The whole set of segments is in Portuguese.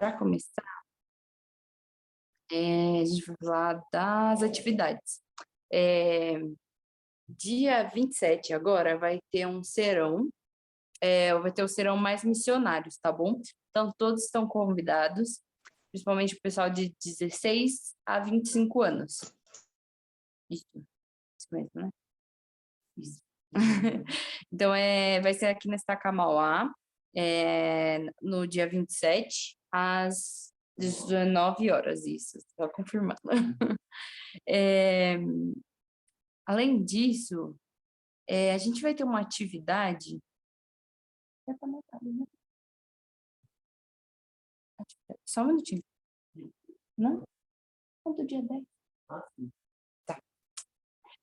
para começar, a gente vai falar das atividades. Eh, dia 27 agora vai ter um serão, vai ter o serão mais missionários, tá bom? Então todos estão convidados, principalmente o pessoal de 16 a 25 anos. Isso mesmo, né? Isso. Então, vai ser aqui na Estaca Mauá, no dia 27, às 19 horas, isso, só confirmando. Eh, além disso, a gente vai ter uma atividade. Já tá anotado, né? Só um minutinho. Não? Quanto dia 10? Tá.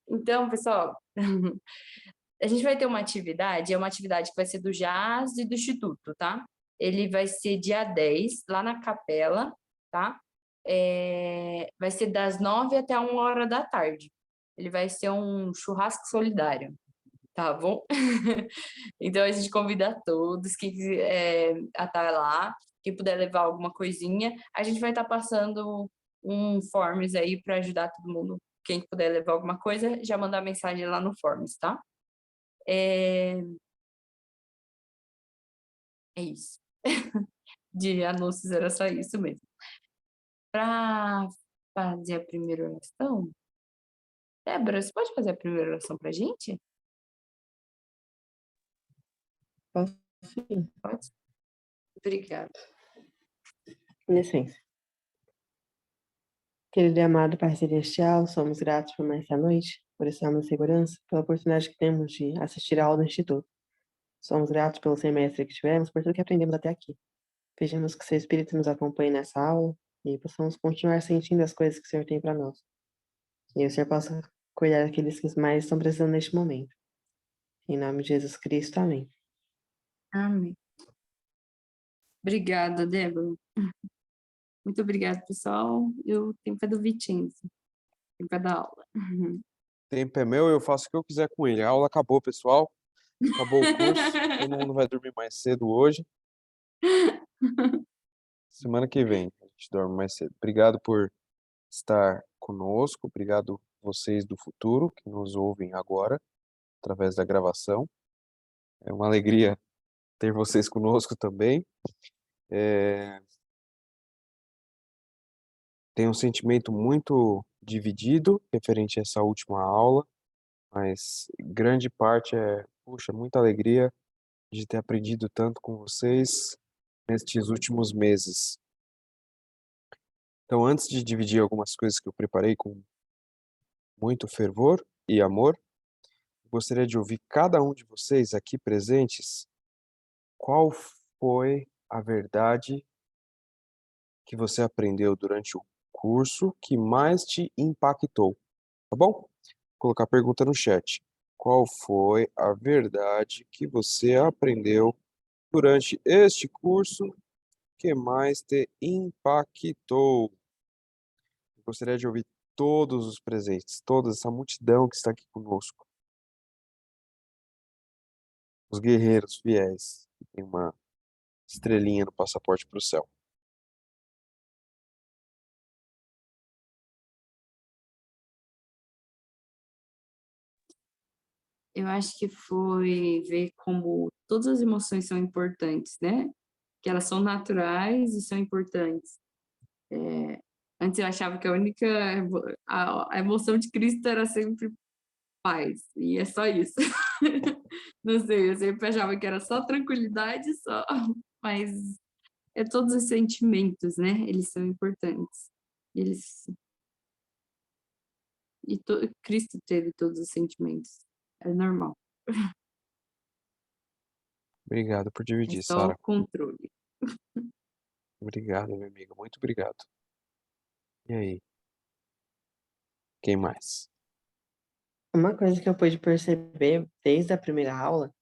Então, pessoal, a gente vai ter uma atividade, é uma atividade que vai ser do Jazz e do Instituto, tá? Ele vai ser dia 10, lá na capela, tá? Vai ser das 9 até 1 hora da tarde. Ele vai ser um churrasco solidário, tá bom? Então a gente convida todos, quem quiser a estar lá, quem puder levar alguma coisinha, a gente vai estar passando um forms aí para ajudar todo mundo. Quem puder levar alguma coisa, já mandar mensagem lá no forms, tá? É, é isso. De anúncios era só isso mesmo. Para fazer a primeira oração, Débora, você pode fazer a primeira oração para a gente? Posso sim. Pode? Obrigada. Com licença. Querido e amado Pai Celestial, somos gratos por mais essa noite, por estarmos em segurança, pela oportunidade que temos de assistir a aula do Instituto. Somos gratos pelo semestre que tivemos, por tudo que aprendemos até aqui. Pedimos que seu Espírito nos acompanhe nessa aula e possamos continuar sentindo as coisas que o Senhor tem para nós. E o Senhor possa cuidar daqueles que mais estão precisando neste momento. Em nome de Jesus Cristo, amém. Amém. Obrigada, Débora. Muito obrigada, pessoal. E o tempo é do Vicenzo. O tempo é da aula. Tempo é meu, eu faço o que eu quiser com ele. A aula acabou, pessoal. Acabou o curso. Todo mundo vai dormir mais cedo hoje. Semana que vem a gente dorme mais cedo. Obrigado por estar conosco. Obrigado vocês do futuro que nos ouvem agora através da gravação. É uma alegria ter vocês conosco também. Tenho um sentimento muito dividido referente a essa última aula, mas grande parte puxa, muita alegria de ter aprendido tanto com vocês nestes últimos meses. Então, antes de dividir algumas coisas que eu preparei com muito fervor e amor, gostaria de ouvir cada um de vocês aqui presentes, qual foi a verdade que você aprendeu durante o curso que mais te impactou, tá bom? Vou colocar a pergunta no chat. Qual foi a verdade que você aprendeu durante este curso que mais te impactou? Gostaria de ouvir todos os presentes, toda essa multidão que está aqui conosco. Os guerreiros fiéis, que tem uma estrelinha no passaporte para o céu. Eu acho que foi ver como todas as emoções são importantes, né? Que elas são naturais e são importantes. Antes eu achava que a única a emoção de Cristo era sempre paz, e é só isso. Não sei, eu sempre achava que era só tranquilidade, só, mas é todos os sentimentos, né? Eles são importantes. Eles Cristo teve todos os sentimentos. É normal. Obrigado por É dividir, só Sara. o controle. Obrigado, minha amiga. Muito obrigado. E aí? Quem mais? Uma coisa que eu pude perceber desde a primeira aula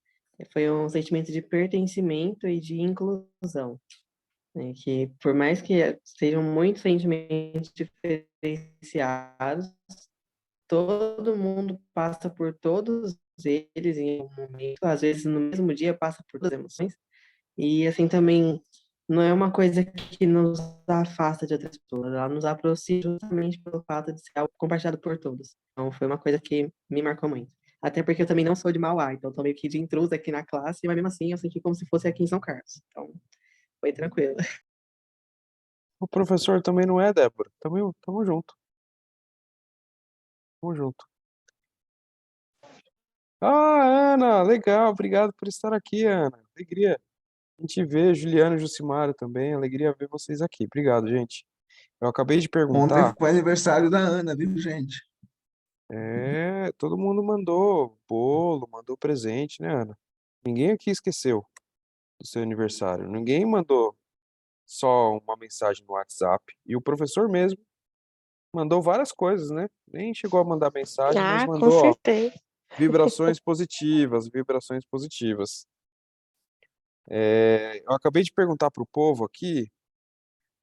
foi um sentimento de pertencimento e de inclusão, né? Que por mais que sejam muitos sentimentos diferenciados, todo mundo passa por todos eles em algum momento, às vezes no mesmo dia passa por todas as emoções. E assim também não é uma coisa que nos afasta de outras pessoas, ela nos aproxima justamente pelo fato de ser algo compartilhado por todos. Então, foi uma coisa que me marcou muito. Até porque eu também não sou de Mauá, então tô meio que de intrusa aqui na classe, mas mesmo assim eu senti como se fosse aqui em São Carlos. Então, foi tranquilo. O professor também não é, Débora. Tamo junto. Tamo junto. Ah, Ana, legal. Obrigado por estar aqui, Ana. Alegria em te ver, Juliana e Jucimara também. Alegria ver vocês aqui. Obrigado, gente. Eu acabei de Ontem perguntar. foi aniversário da Ana, viu, gente? Todo mundo mandou bolo, mandou presente, né, Ana? Ninguém aqui esqueceu do seu aniversário. Ninguém mandou só uma mensagem no WhatsApp. E o professor mesmo mandou várias coisas, né? Nem chegou a mandar mensagem, mas Ah, com mandou, ó, certeza. vibrações positivas, vibrações positivas. Eu acabei de perguntar para o povo aqui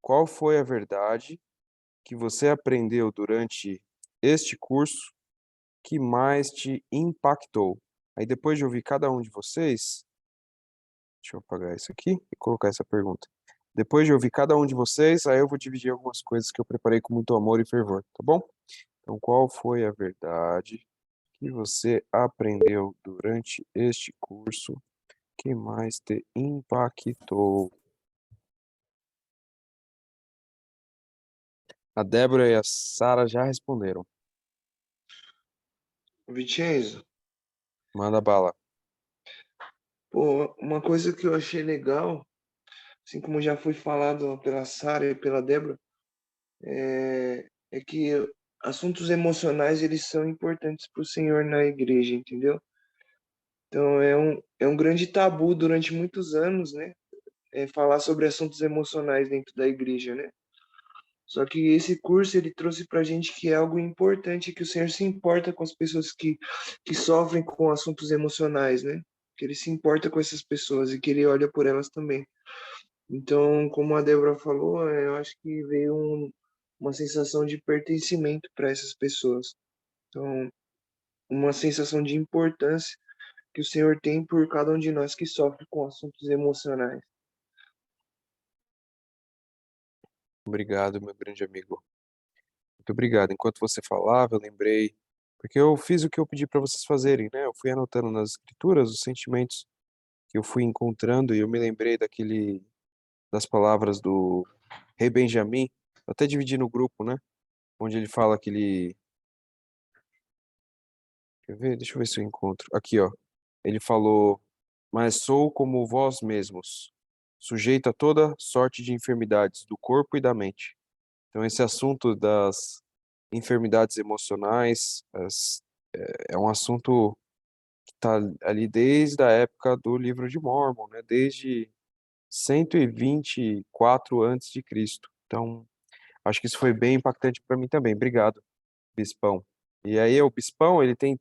qual foi a verdade que você aprendeu durante este curso que mais te impactou. Aí depois de ouvir cada um de vocês, deixa eu apagar isso aqui e colocar essa pergunta. Depois de ouvir cada um de vocês, aí eu vou dividir algumas coisas que eu preparei com muito amor e fervor, tá bom? Então, qual foi a verdade que você aprendeu durante este curso que mais te impactou? A Débora e a Sara já responderam. Vicenzo, Manda bala. pô, uma coisa que eu achei legal, assim como já foi falado pela Sara e pela Débora, é que assuntos emocionais eles são importantes para o Senhor na igreja, entendeu? Então é um grande tabu durante muitos anos, né? Falar sobre assuntos emocionais dentro da igreja, né? Só que esse curso ele trouxe para a gente que é algo importante, que o Senhor se importa com as pessoas que sofrem com assuntos emocionais, né? Que ele se importa com essas pessoas e que ele olha por elas também. Então, como a Débora falou, eu acho que veio uma sensação de pertencimento para essas pessoas. Então, uma sensação de importância que o Senhor tem por cada um de nós que sofre com assuntos emocionais. Obrigado, meu grande amigo. Muito obrigado. Enquanto você falava, eu lembrei, porque eu fiz o que eu pedi para vocês fazerem, né? Eu fui anotando nas escrituras os sentimentos que eu fui encontrando e eu me lembrei das palavras do rei Benjamim, eu até dividi no grupo, né? Onde ele fala que ele, quer ver? Deixa eu ver se eu encontro. Aqui, ó. Ele falou: "Mas sou como vós mesmos, sujeito a toda sorte de enfermidades do corpo e da mente." Então, esse assunto das enfermidades emocionais é um assunto que está ali desde a época do livro de Mórmon, né? Desde 124 antes de Cristo. Então, acho que isso foi bem impactante para mim também. Obrigado, Bispão. E aí, o Bispão, ele tem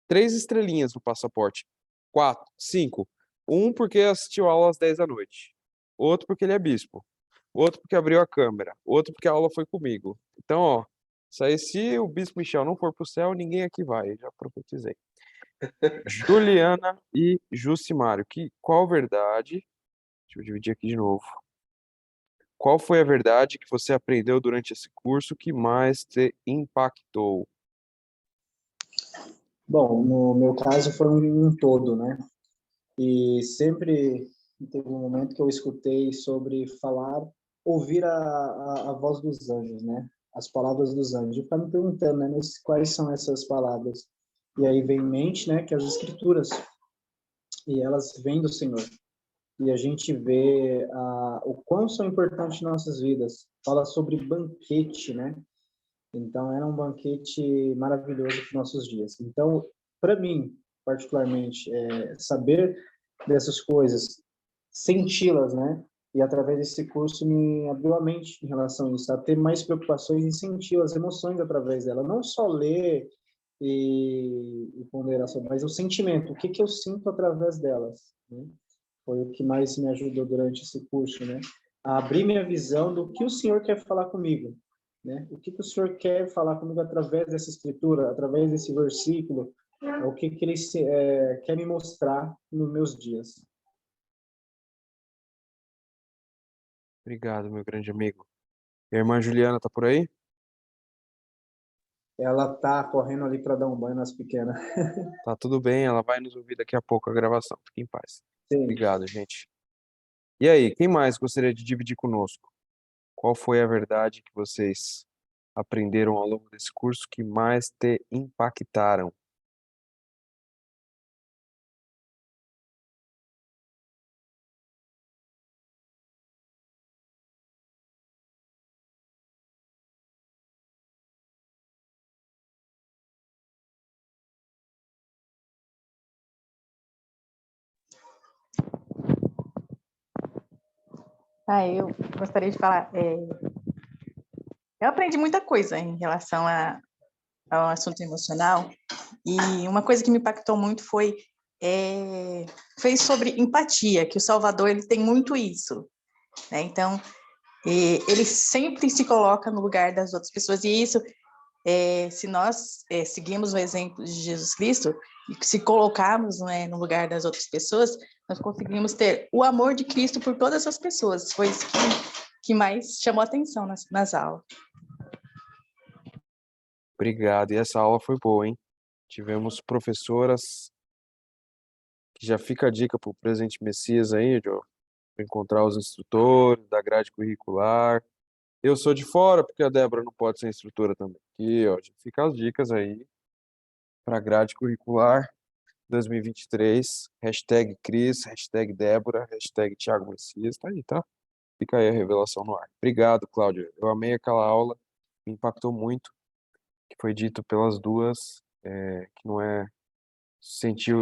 3 estrelinhas no passaporte. 4, 5. Um porque assistiu aula às 10 da noite. Outro porque ele é bispo. Outro porque abriu a câmera. Outro porque a aula foi comigo. Então, ó, isso aí, se o Bispo Michel não for pro céu, ninguém aqui vai. Eu já profetizei. Juliana e Jucimário. Qual verdade? Deixa eu dividir aqui de novo. Qual foi a verdade que você aprendeu durante esse curso que mais te impactou? Bom, no meu caso foi um todo, né? E sempre teve um momento que eu escutei sobre falar, ouvir a voz dos anjos, né? As palavras dos anjos. Eu ficava me perguntando, né? Mas quais são essas palavras? E aí vem em mente, né? Que as escrituras, e elas vêm do Senhor. E a gente vê o quão são importantes em nossas vidas. Fala sobre banquete, né? Então, era um banquete maravilhoso para os nossos dias. Então, para mim, particularmente, saber dessas coisas, senti-las, né? E através desse curso me abriu a mente em relação a isso, a ter mais preocupações em sentir as emoções através dela, não só ler e ponderar sobre, mas o sentimento, o que que eu sinto através delas, né? Foi o que mais me ajudou durante esse curso, né? A abrir minha visão do que o Senhor quer falar comigo, né? O que que o Senhor quer falar comigo através dessa escritura, através desse versículo, o que que ele quer me mostrar nos meus dias. Obrigado, meu grande amigo. E a irmã Juliana tá por aí? Ela tá correndo ali para dar um banho nas pequenas. Tá tudo bem, ela vai nos ouvir daqui a pouco a gravação. Fique em paz. Sim. Obrigado, gente. E aí, quem mais gostaria de dividir conosco? Qual foi a verdade que vocês aprenderam ao longo desse curso que mais te impactaram? Eu gostaria de falar. Eu aprendi muita coisa em relação ao assunto emocional, e uma coisa que me impactou muito foi sobre empatia, que o Salvador ele tem muito isso, né? Então, ele sempre se coloca no lugar das outras pessoas, e isso, se nós seguimos o exemplo de Jesus Cristo, e se colocarmos, né, no lugar das outras pessoas, nós conseguimos ter o amor de Cristo por todas as pessoas. Foi isso que mais chamou a atenção nas aulas. Obrigado. E essa aula foi boa, hein? Tivemos professoras que já fica a dica para o presente Messias aí, de encontrar os instrutores da grade curricular. Eu sou de fora, porque a Débora não pode ser instrutora também. Aqui, ó, já fica as dicas aí para a grade curricular 2023. Hashtag Cris, hashtag Débora, hashtag Thiago Messias. Tá aí, tá? Fica aí a revelação no ar. Obrigado, Cláudia. Eu amei aquela aula, me impactou muito, que foi dito pelas duas, que não é sentir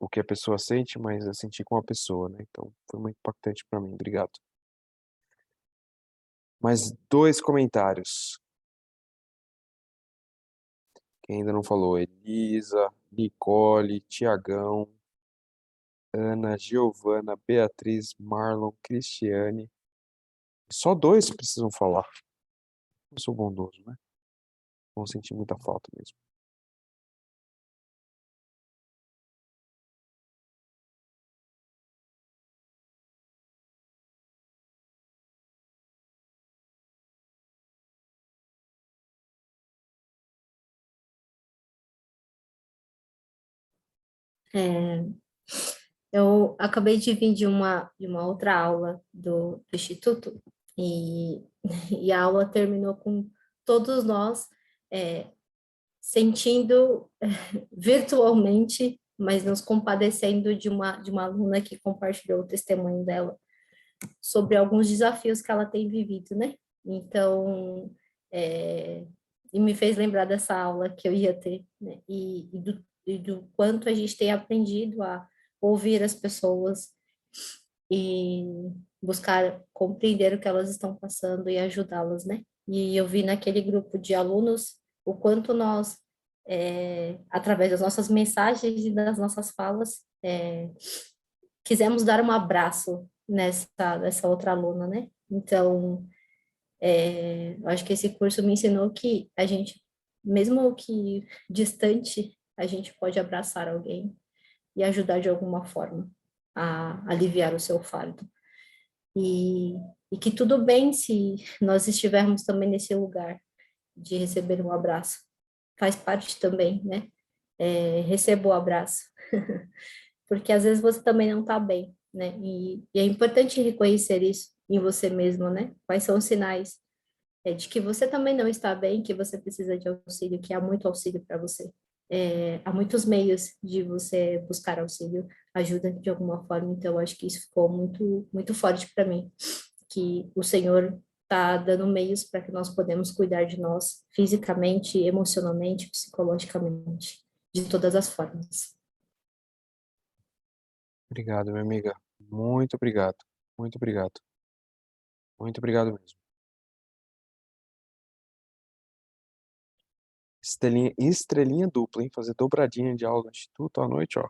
o que a pessoa sente, mas é sentir com a pessoa, né? Então, foi muito impactante para mim. Obrigado. Mais dois comentários. Quem ainda não falou? Elisa, Nicole, Tiagão, Ana, Giovana, Beatriz, Marlon, Cristiane. Só dois precisam falar. Eu sou bondoso, né? Vão sentir muita falta mesmo. É, eu acabei de vir de uma outra aula do Instituto e, e a aula terminou com todos nós é, sentindo virtualmente, mas nos compadecendo de uma aluna que compartilhou o testemunho dela sobre alguns desafios que ela tem vivido, né? Então, e me fez lembrar dessa aula que eu ia ter, né? E do quanto a gente tem aprendido a ouvir as pessoas e buscar compreender o que elas estão passando e ajudá-las, né? E eu vi naquele grupo de alunos o quanto nós, através das nossas mensagens e das nossas falas, quisemos dar um abraço nessa outra aluna, né? Então, eu acho que esse curso me ensinou que a gente, mesmo que distante, a gente pode abraçar alguém e ajudar de alguma forma a aliviar o seu fardo. E, e que tudo bem se nós estivermos também nesse lugar de receber um abraço. Faz parte também, né? Receba o abraço. Porque às vezes você também não está bem, né? E é importante reconhecer isso em você mesmo, né? Quais são os sinais de que você também não está bem, que você precisa de auxílio, que há muito auxílio para você. Há muitos meios de você buscar auxílio, ajuda de alguma forma, então eu acho que isso ficou muito, muito forte para mim, que o Senhor está dando meios para que nós podemos cuidar de nós, fisicamente, emocionalmente, psicologicamente, de todas as formas. Obrigado, minha amiga. Muito obrigado. Muito obrigado. Muito obrigado mesmo. Estrelinha dupla, hein? Fazer dobradinha de aula no instituto à noite, ó.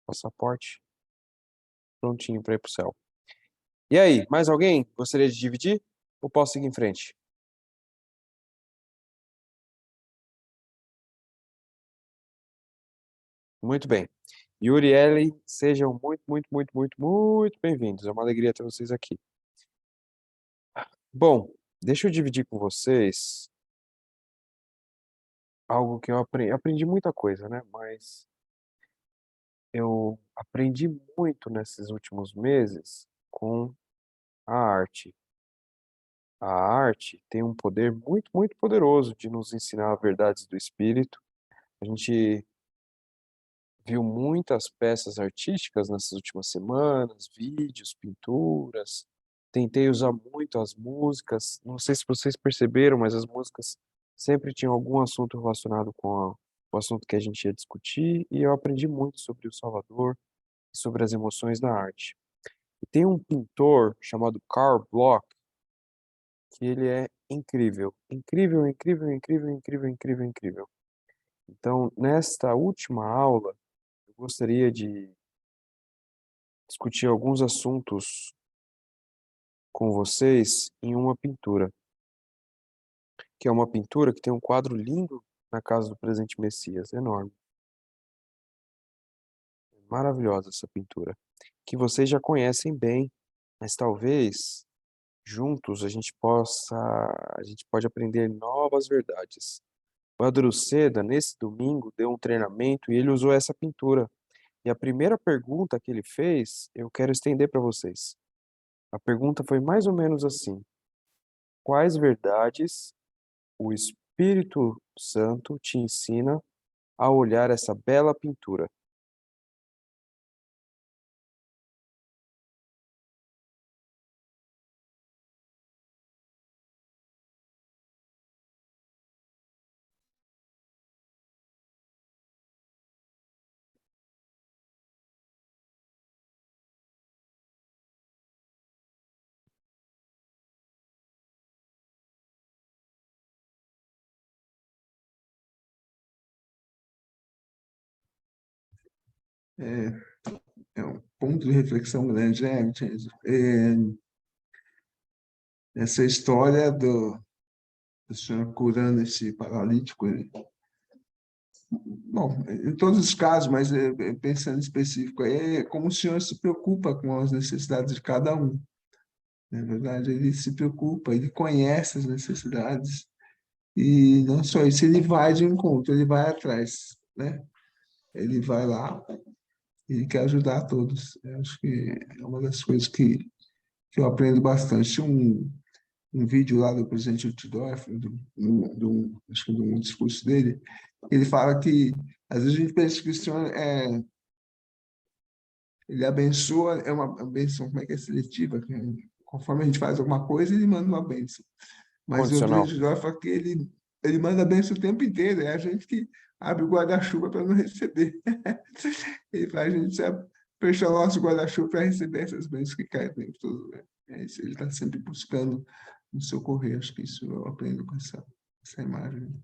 Passaporte prontinho para ir pro céu. E aí, mais alguém gostaria de dividir? Ou posso seguir em frente? Muito bem. Yuri e Ellen, sejam muito, muito, muito, muito, muito bem-vindos. É uma alegria ter vocês aqui. Bom, deixa eu dividir com vocês algo que eu aprendi muita coisa, né? Mas eu aprendi muito nesses últimos meses com a arte. A arte tem um poder muito, muito poderoso de nos ensinar verdades do espírito. A gente viu muitas peças artísticas nessas últimas semanas, vídeos, pinturas. Tentei usar muito as músicas. Não sei se vocês perceberam, mas as músicas sempre tinham algum assunto relacionado com o assunto que a gente ia discutir, e eu aprendi muito sobre o Salvador e sobre as emoções na arte. E tem um pintor chamado Karl Bloch, que ele é incrível, incrível, incrível, incrível, incrível, incrível, incrível. Então, nesta última aula, eu gostaria de discutir alguns assuntos com vocês em uma pintura, que é uma pintura que tem um quadro lindo na casa do Presidente Messias, enorme. Maravilhosa essa pintura, que vocês já conhecem bem, mas talvez juntos a gente pode aprender novas verdades. O Adruceda, nesse domingo, deu um treinamento e ele usou essa pintura. E a primeira pergunta que ele fez, eu quero estender para vocês. A pergunta foi mais ou menos assim: quais verdades o Espírito Santo te ensina a olhar essa bela pintura? É, é um ponto de reflexão grande, né, gente? Essa história do senhor curando esse paralítico, bom, em todos os casos, mas pensando em específico, é como o senhor se preocupa com as necessidades de cada um. Na verdade, ele se preocupa, ele conhece as necessidades, e não só isso, ele vai de encontro, ele vai atrás, né? Ele vai lá, ele quer ajudar todos. Eu acho que é uma das coisas que eu aprendo bastante. Tinha um vídeo lá do presidente Altidorff, acho que de um discurso dele, ele fala que, às vezes, a gente pensa que o senhor ele abençoa, é uma benção, como é que é seletiva? Conforme a gente faz alguma coisa, ele manda uma benção. Mas o Condicional. presidente Altidorff fala que ele manda a benção o tempo inteiro, é a gente que abre o guarda-chuva para não receber. Ele faz a gente fechar o nosso guarda-chuva para receber essas bênçãos que caem o tempo todo, né? É isso, ele está sempre buscando nos socorrer. Acho que isso eu aprendo com essa imagem.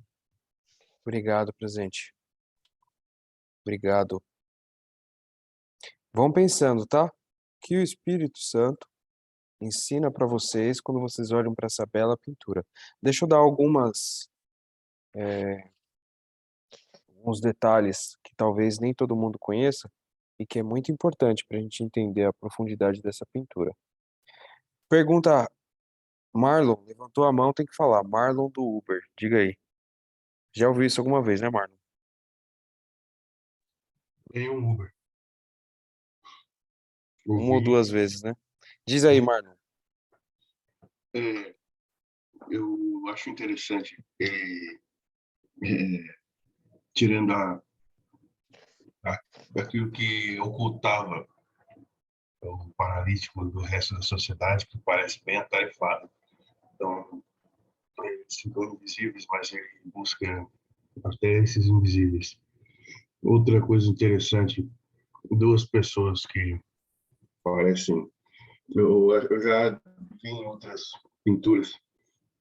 Obrigado, presidente. Obrigado. Vão pensando, tá? O que o Espírito Santo ensina para vocês quando vocês olham para essa bela pintura. Deixa eu dar alguns detalhes que talvez nem todo mundo conheça e que é muito importante para a gente entender a profundidade dessa pintura. Pergunta: Marlon, levantou a mão, tem que falar. Marlon do Uber, diga aí. Já ouviu isso alguma vez, né, Marlon? Tem um Uber. Uma ou duas vezes, né? Diz aí, Marlon. Eu acho interessante, tirando aquilo que ocultava o paralítico do resto da sociedade, que parece bem atarefado. Então, eles ficam invisíveis, mas ele busca até esses invisíveis. Outra coisa interessante, duas pessoas que parecem... Eu já vi em outras pinturas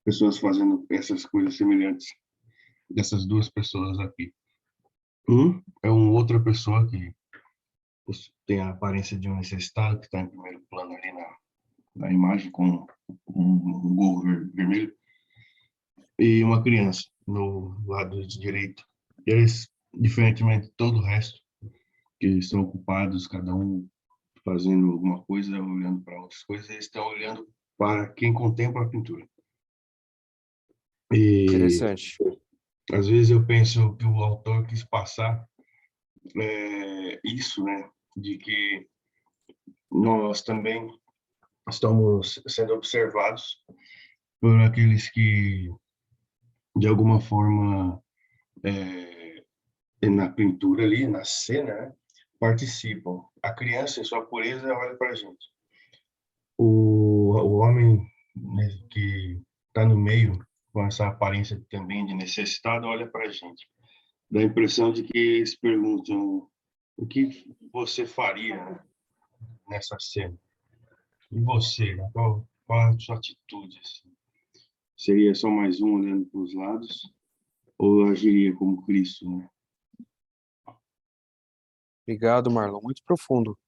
pessoas fazendo essas coisas semelhantes dessas duas pessoas aqui. É uma outra pessoa que tem a aparência de um necessitado, que está em primeiro plano ali na imagem, com um gorro vermelho, e uma criança no lado direito. E eles, diferentemente de todo o resto, que estão ocupados, cada um fazendo alguma coisa, olhando para outras coisas, eles estão olhando para quem contempla a pintura. E Interessante. às vezes eu penso que o autor quis passar isso, né, de que nós também estamos sendo observados por aqueles que, de alguma forma, na pintura ali, na cena, né, participam. A criança, em sua pureza, olha para a gente. O homem, né, que está no meio, com essa aparência também de necessitado, olha para a gente. Dá a impressão de que eles perguntam o que você faria nessa cena? E você, né? Qual a sua atitude? Assim? Seria só mais um olhando para os lados? Ou agiria como Cristo, né? Obrigado, Marlon. Muito profundo.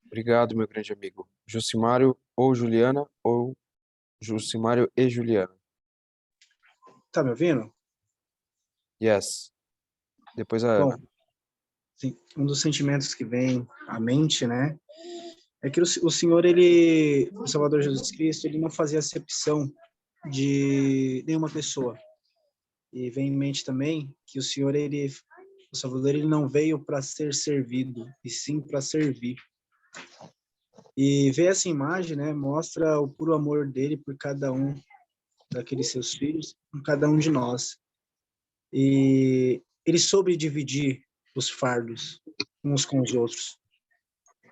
Obrigado, meu grande amigo. Jucimário ou Juliana, ou Jucimário e Juliana. Tá me ouvindo? Yes. Depois a Bom, Ana. sim, um dos sentimentos que vem à mente, né, é que o Senhor, ele, o Salvador Jesus Cristo, ele não fazia acepção de nenhuma pessoa. E vem em mente também que o Senhor, ele, o Salvador, ele não veio para ser servido, e sim para servir. E ver essa imagem, né, mostra o puro amor dele por cada um daqueles seus filhos, por cada um de nós. E ele soube dividir os fardos uns com os outros,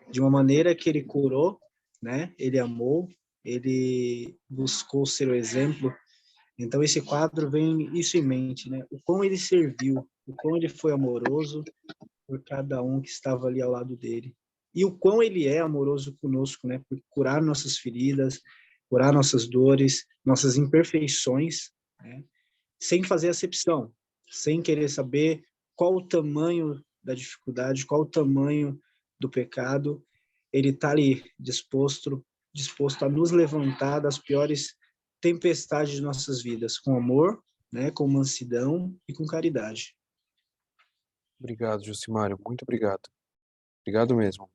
de uma maneira que ele curou, né? Ele amou, ele buscou ser o exemplo. Então esse quadro vem isso em mente, né? O quão ele serviu, o quão ele foi amoroso por cada um que estava ali ao lado dele. E o quão ele é amoroso conosco, né? Por curar nossas feridas, curar nossas dores, nossas imperfeições, né? Sem fazer acepção, sem querer saber qual o tamanho da dificuldade, qual o tamanho do pecado. Ele está ali disposto a nos levantar das piores tempestades de nossas vidas, com amor, né, com mansidão e com caridade. Obrigado, Jucimário. Muito obrigado. Obrigado mesmo.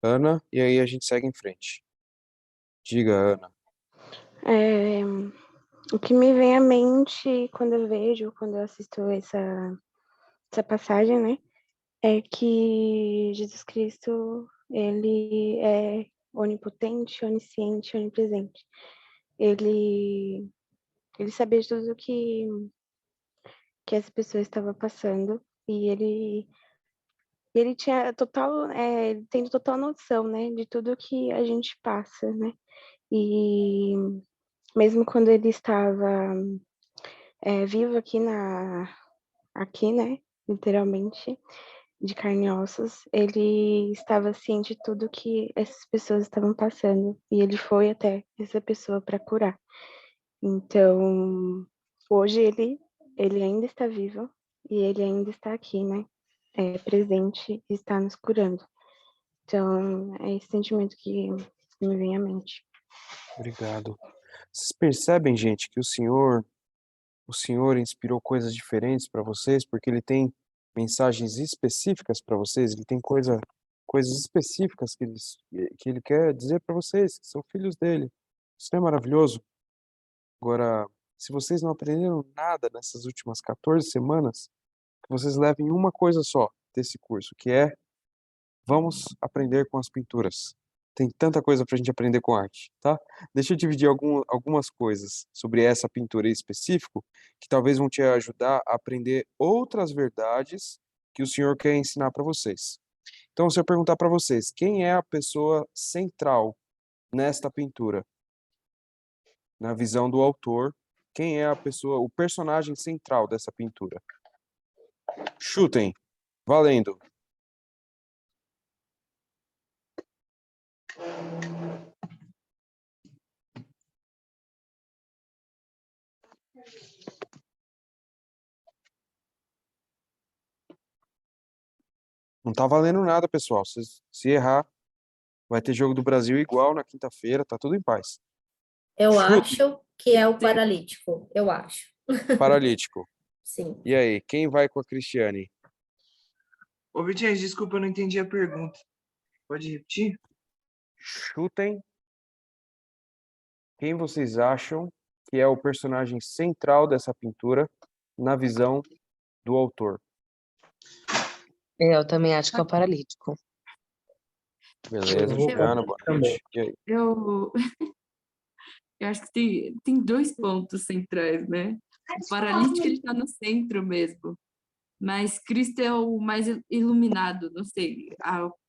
Ana, e aí a gente segue em frente. Diga, Ana. O que me vem à mente quando eu assisto essa passagem, né, é que Jesus Cristo, ele é onipotente, onisciente, onipresente. Ele sabia de tudo que essa pessoa estava passando e ele tinha ele tem total noção, né, de tudo que a gente passa, né, e mesmo quando ele estava vivo aqui, né, literalmente, de carne e ossos, ele estava ciente de tudo que essas pessoas estavam passando e ele foi até essa pessoa para curar. Então, hoje ele ainda está vivo e ele ainda está aqui, né, presente e está nos curando. Então, é esse sentimento que me vem à mente. Obrigado. Vocês percebem, gente, que o Senhor inspirou coisas diferentes para vocês, porque ele tem mensagens específicas para vocês, ele tem coisas específicas que ele quer dizer para vocês, que são filhos dele. Isso não é maravilhoso? Agora, se vocês não aprenderam nada nessas últimas 14 semanas, que vocês levem uma coisa só desse curso, que é vamos aprender com as pinturas. Tem tanta coisa para a gente aprender com arte, tá? Deixa eu dividir algumas coisas sobre essa pintura em específico, que talvez vão te ajudar a aprender outras verdades que o Senhor quer ensinar para vocês. Então, se eu perguntar para vocês, quem é a pessoa central nesta pintura? Na visão do autor, quem é o personagem central dessa pintura? Chutem, valendo. Não tá valendo nada, pessoal. Se errar, vai ter jogo do Brasil igual na quinta-feira, tá tudo em paz. Eu Chutem, acho que é o paralítico, eu acho. paralítico. Sim. E aí, quem vai com a Cristiane? Ô, Vitinho, desculpa, eu não entendi a pergunta. Pode repetir? Chutem Quem vocês acham que é o personagem central dessa pintura na visão do autor? Eu também acho que é o paralítico. Beleza, Eu vou Juliana, com boa também. noite. E aí? Eu, eu acho que tem dois pontos centrais, né? O paralítico, ele está no centro mesmo. Mas Cristo é o mais iluminado, não sei.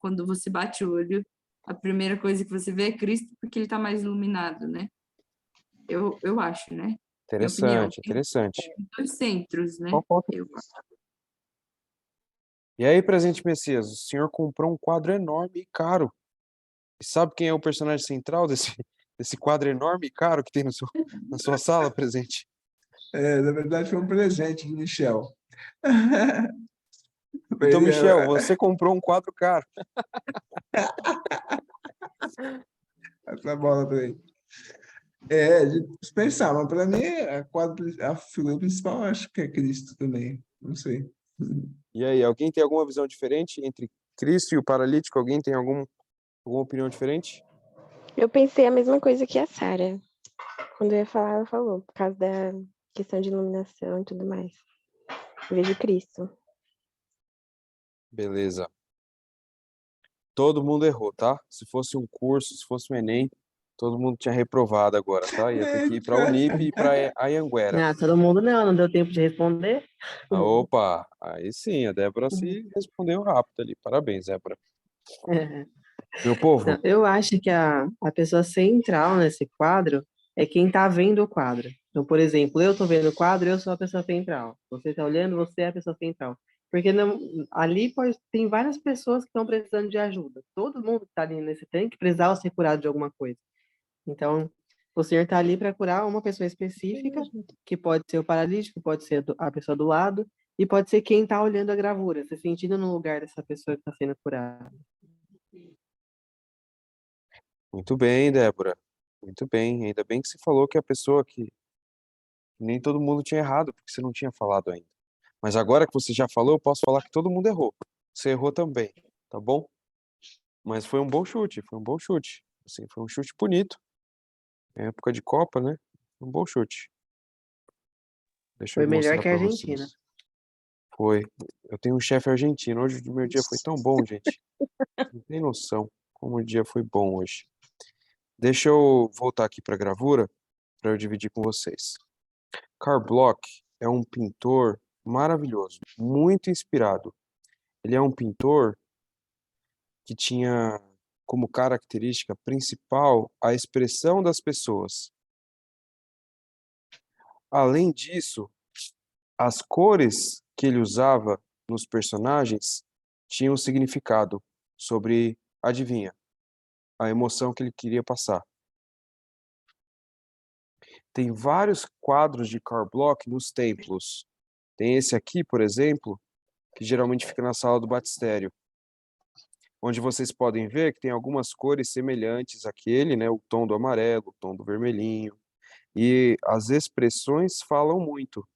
Quando você bate o olho, a primeira coisa que você vê é Cristo porque ele está mais iluminado, né? Eu acho, né? Minha opinião. Interessante, interessante. Tem dois centros, né? Qual ponto? Eu E aí, presente Messias, o senhor comprou um quadro enorme e caro. E sabe quem é o personagem central desse quadro enorme e caro que tem na sua sala, presente? Na verdade, foi um presente de Michel. Então, Ele Michel, é- você comprou um quadro caro. Essa bola também. De pensar, mas para mim, a figura principal, eu acho que é Cristo também. Não sei. E aí, alguém tem alguma visão diferente entre Cristo e o paralítico? Alguém tem alguma opinião diferente? Eu pensei a mesma coisa que a Sara. Quando eu ia falar, ela falou, por causa da questão de iluminação e tudo mais. Eu vejo Cristo. Beleza. Todo mundo errou, tá? Se fosse um curso, se fosse um Enem, todo mundo tinha reprovado agora, tá? Ia ter que ir para a Unip e para a Anhanguera. Ah, todo mundo não deu tempo de responder. Ah, opa, aí sim, a Débora se respondeu rápido ali. Parabéns, Débora. Meu povo, Não, eu acho que a pessoa central nesse quadro é quem está vendo o quadro. Então, por exemplo, eu estou vendo o quadro, eu sou a pessoa central. Você está olhando, você é a pessoa central. Porque não, ali tem várias pessoas que estão precisando de ajuda. Todo mundo que está ali nesse tanque precisava ser curado de alguma coisa. Então, o Senhor está ali para curar uma pessoa específica, que pode ser o paralítico, pode ser a pessoa do lado, e pode ser quem está olhando a gravura, se sentindo no lugar dessa pessoa que está sendo curada. muito bem, Débora. Muito bem. Ainda bem que você falou que a pessoa que nem todo mundo tinha errado, porque você não tinha falado ainda. Mas agora que você já falou, eu posso falar que todo mundo errou. Você errou também, tá bom? Mas foi um bom chute, foi um bom chute. Assim, foi um chute bonito. É época de Copa, né? Um bom chute. Deixa eu Foi melhor mostrar que a pra Argentina. vocês. Foi. Eu tenho um chefe argentino. Hoje o meu dia foi tão bom, gente. Não tem noção como o dia foi bom hoje. Deixa eu voltar aqui para a gravura para eu dividir com vocês. Karl Bloch é um pintor maravilhoso, muito inspirado. Ele é um pintor que tinha como característica principal a expressão das pessoas. Além disso, as cores que ele usava nos personagens tinham um significado sobre, adivinha, a emoção que ele queria passar. Tem vários quadros de Karl Bloch nos templos. Tem esse aqui, por exemplo, que geralmente fica na sala do batistério, onde vocês podem ver que tem algumas cores semelhantes àquele, né? O tom do amarelo, o tom do vermelhinho. E as expressões falam muito.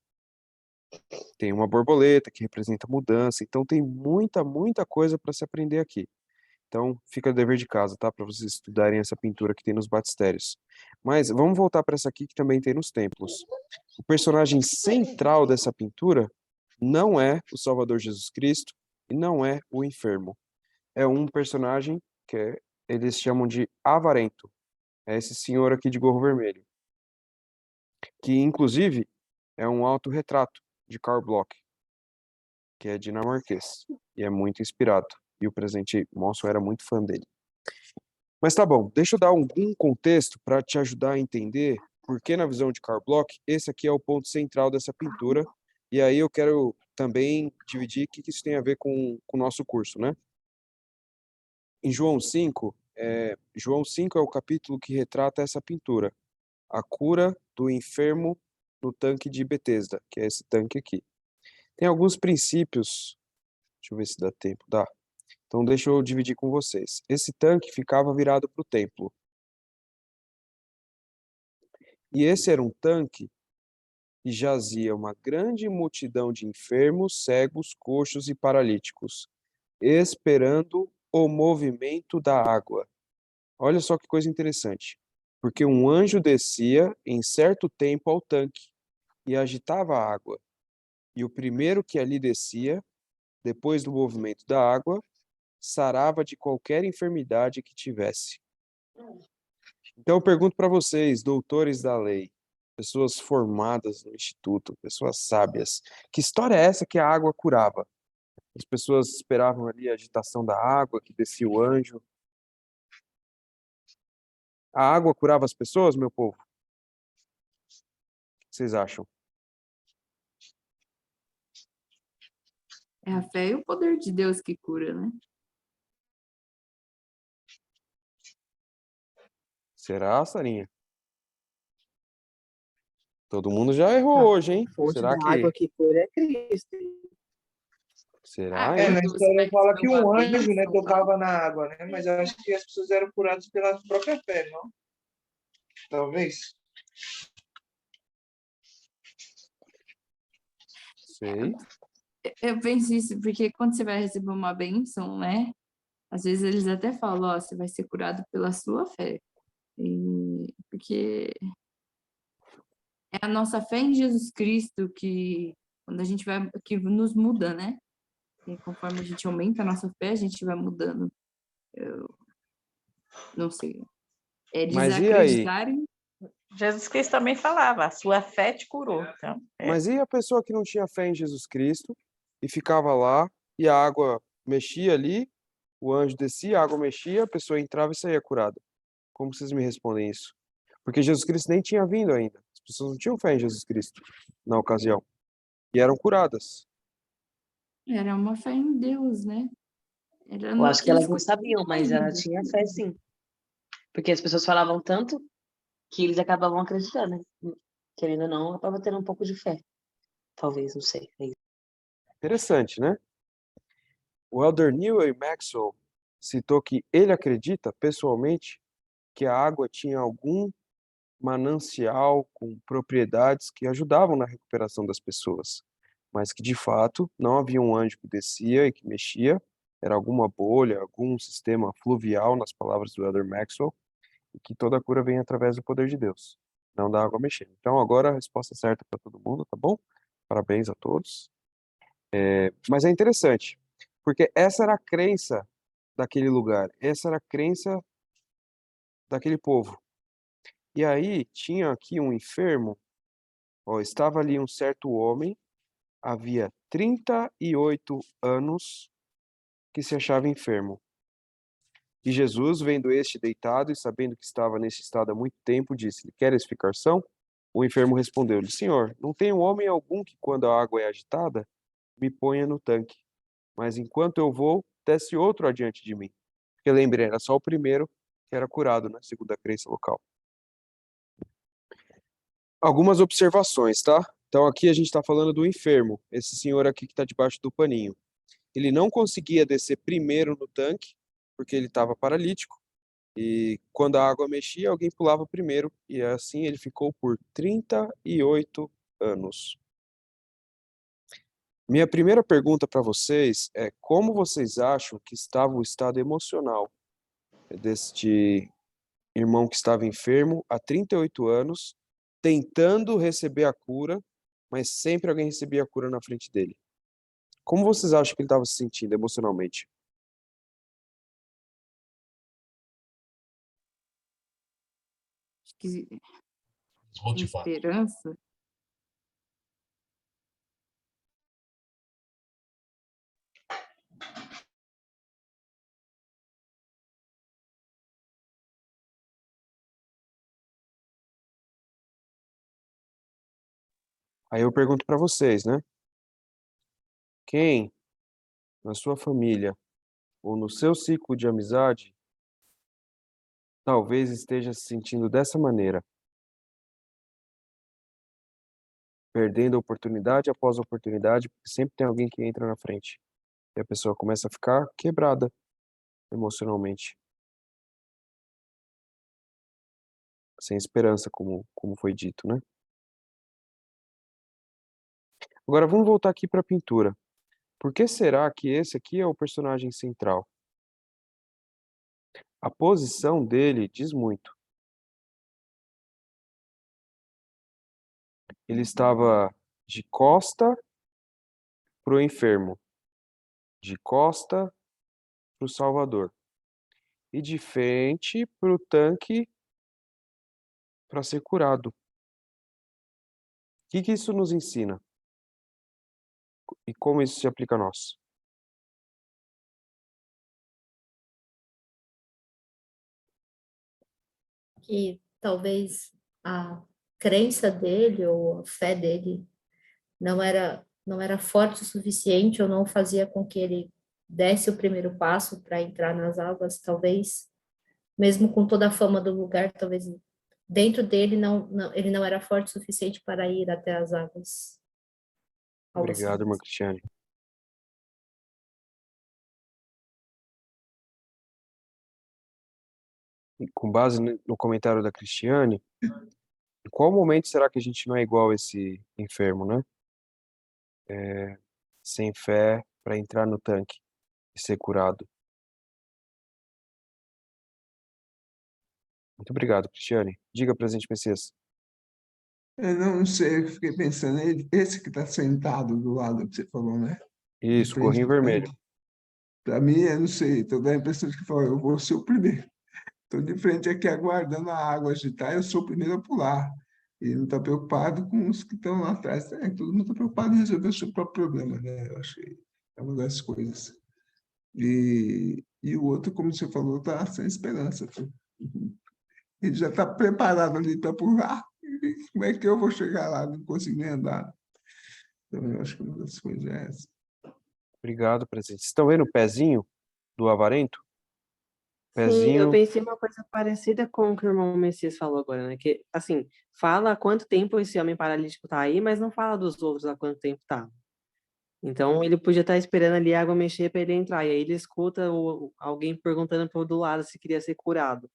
Tem uma borboleta que representa mudança, então tem muita, muita coisa para se aprender aqui. Então, fica a dever de casa, tá? Para vocês estudarem essa pintura que tem nos batistérios. Mas vamos voltar para essa aqui que também tem nos templos. O personagem central dessa pintura não é o Salvador Jesus Cristo e não é o enfermo. É um personagem que eles chamam de avarento. É esse senhor aqui de gorro vermelho. Que, inclusive, é um autorretrato de Karl Bloch, que é dinamarquês. E é muito inspirado. E o presidente Monson era muito fã dele. Mas tá bom, deixa eu dar algum contexto para te ajudar a entender por que, na visão de Karl Bloch, esse aqui é o ponto central dessa pintura. E aí eu quero também dividir o que isso tem a ver com o nosso curso, né? Em João 5, João 5 é o capítulo que retrata essa pintura, a cura do enfermo no tanque de Betesda, que é esse tanque aqui. Tem alguns princípios, deixa eu ver se dá tempo, dá. Então deixa eu dividir com vocês. Esse tanque ficava virado para o templo. E esse era um tanque que jazia uma grande multidão de enfermos, cegos, coxos e paralíticos, esperando o movimento da água. Olha só que coisa interessante. porque um anjo descia em certo tempo ao tanque e agitava a água. E o primeiro que ali descia, depois do movimento da água, sarava de qualquer enfermidade que tivesse. Então eu pergunto para vocês, doutores da lei, pessoas formadas no instituto, pessoas sábias, que história é essa que a água curava? As pessoas esperavam ali a agitação da água, que descia o anjo. A água curava as pessoas, meu povo? O que vocês acham? É a fé e o poder de Deus que cura, né? Será, Sarinha? Todo mundo já errou A hoje, hein? fonte Será da água que... que cura é Cristo. Será, É, hein? na Quando você vai história fala que receber uma um anjo, né, bênção, tocava na água, né? Mas eu acho que as pessoas eram curadas pela própria fé, não? Talvez. Sei. eu penso isso, porque quando você vai receber uma bênção, né? Às vezes eles até falam, ó, você vai ser curado pela sua fé. Porque é a nossa fé em Jesus Cristo que, quando a gente vai, que nos muda, né? E conforme a gente aumenta a nossa fé, a gente vai mudando. Eu não sei. É Mas e aí? desacreditarem. Jesus Cristo também falava, a sua fé te curou. Então, Mas e a pessoa que não tinha fé em Jesus Cristo e ficava lá e a água mexia ali, o anjo descia, a água mexia, a pessoa entrava e saía curada? Como vocês me respondem isso? Porque Jesus Cristo nem tinha vindo ainda. As pessoas não tinham fé em Jesus Cristo na ocasião e eram curadas. Era uma fé em Deus, né? Era Eu no acho que que elas eles não sabiam, mas ela ainda. tinha fé sim. Porque as pessoas falavam tanto que eles acabavam acreditando, né? Querendo ou não, acaba tendo um pouco de fé. Talvez, não sei. É isso. Interessante, né? O elder Neil Maxwell citou que ele acredita, pessoalmente, que a água tinha algum manancial com propriedades que ajudavam na recuperação das pessoas, mas que de fato não havia um anjo que descia e que mexia, era alguma bolha, algum sistema fluvial, nas palavras do elder Maxwell, e que toda a cura vem através do poder de Deus, não da água mexendo. Então agora a resposta certa para todo mundo, tá bom? Parabéns a todos. Mas é interessante, porque essa era a crença daquele lugar, essa era a crença daquele povo. E aí tinha aqui um enfermo, ó, estava ali um certo homem, havia 38 anos que se achava enfermo. E Jesus, vendo este deitado e sabendo que estava nesse estado há muito tempo, disse-lhe: Queres ficar são? O enfermo respondeu-lhe: Senhor, não tenho homem algum que, quando a água é agitada, me ponha no tanque. Mas enquanto eu vou, desce outro adiante de mim. Porque lembrei, era só o primeiro que era curado, né, segundo a crença local. Algumas observações, tá? Então aqui a gente está falando do enfermo, esse senhor aqui que está debaixo do paninho. Ele não conseguia descer primeiro no tanque, porque ele estava paralítico, e quando a água mexia, alguém pulava primeiro, e assim ele ficou por 38 anos. Minha primeira pergunta para vocês é como vocês acham que estava o estado emocional deste irmão que estava enfermo há 38 anos, tentando receber a cura, mas sempre alguém recebia a cura na frente dele? Como vocês acham que ele estava se sentindo emocionalmente? Acho que sem Desmotivado. esperança. Aí eu pergunto para vocês, né? Quem na sua família ou no seu ciclo de amizade talvez esteja se sentindo dessa maneira, perdendo oportunidade após oportunidade, porque sempre tem alguém que entra na frente e a pessoa começa a ficar quebrada emocionalmente, sem esperança, como foi dito, né? Agora vamos voltar aqui para a pintura. Por que será que esse aqui é o personagem central? A posição dele diz muito. Ele estava de costa para o enfermo, de costa para o Salvador e de frente para o tanque para ser curado. O que isso nos ensina? E como isso se aplica a nós? Que talvez a crença dele ou a fé dele não era forte o suficiente ou não fazia com que ele desse o primeiro passo para entrar nas águas, talvez, mesmo com toda a fama do lugar, talvez dentro dele ele não era forte o suficiente para ir até as águas. Algo assim. Obrigado, irmã Cristiane. E com base no comentário da Cristiane, em qual momento será que a gente não é igual esse enfermo, né? Sem fé para entrar no tanque e ser curado. Muito obrigado, Cristiane. Diga, presidente Messias. Eu não sei, eu fiquei pensando, esse que está sentado do lado que você falou, né? De Isso, frente gorrinho do vermelho. tanque. Para mim, eu não sei, estou dando a impressão de que falou, eu vou ser o primeiro. Estou de frente aqui aguardando a água agitar, eu sou o primeiro a pular. E não está preocupado com os que estão lá atrás. Todo mundo está preocupado em resolver o seu próprio problema, né? Eu achei, é uma das coisas. E o outro, como você falou, está sem esperança. Ele já está preparado ali para pular. E como é que eu vou chegar lá? Não consigo nem andar. Então, eu acho que uma das coisas é essa. Obrigado, presidente. Vocês estão vendo o pezinho do avarento? Sim, eu Pezinho, pensei uma coisa parecida com o que o irmão Messias falou agora, né? Que, assim, fala há quanto tempo esse homem paralítico tá aí, mas não fala dos outros há quanto tempo tá. Então, ele podia estar esperando ali a água mexer para ele entrar. E aí ele escuta alguém perguntando pro do lado se queria ser curado.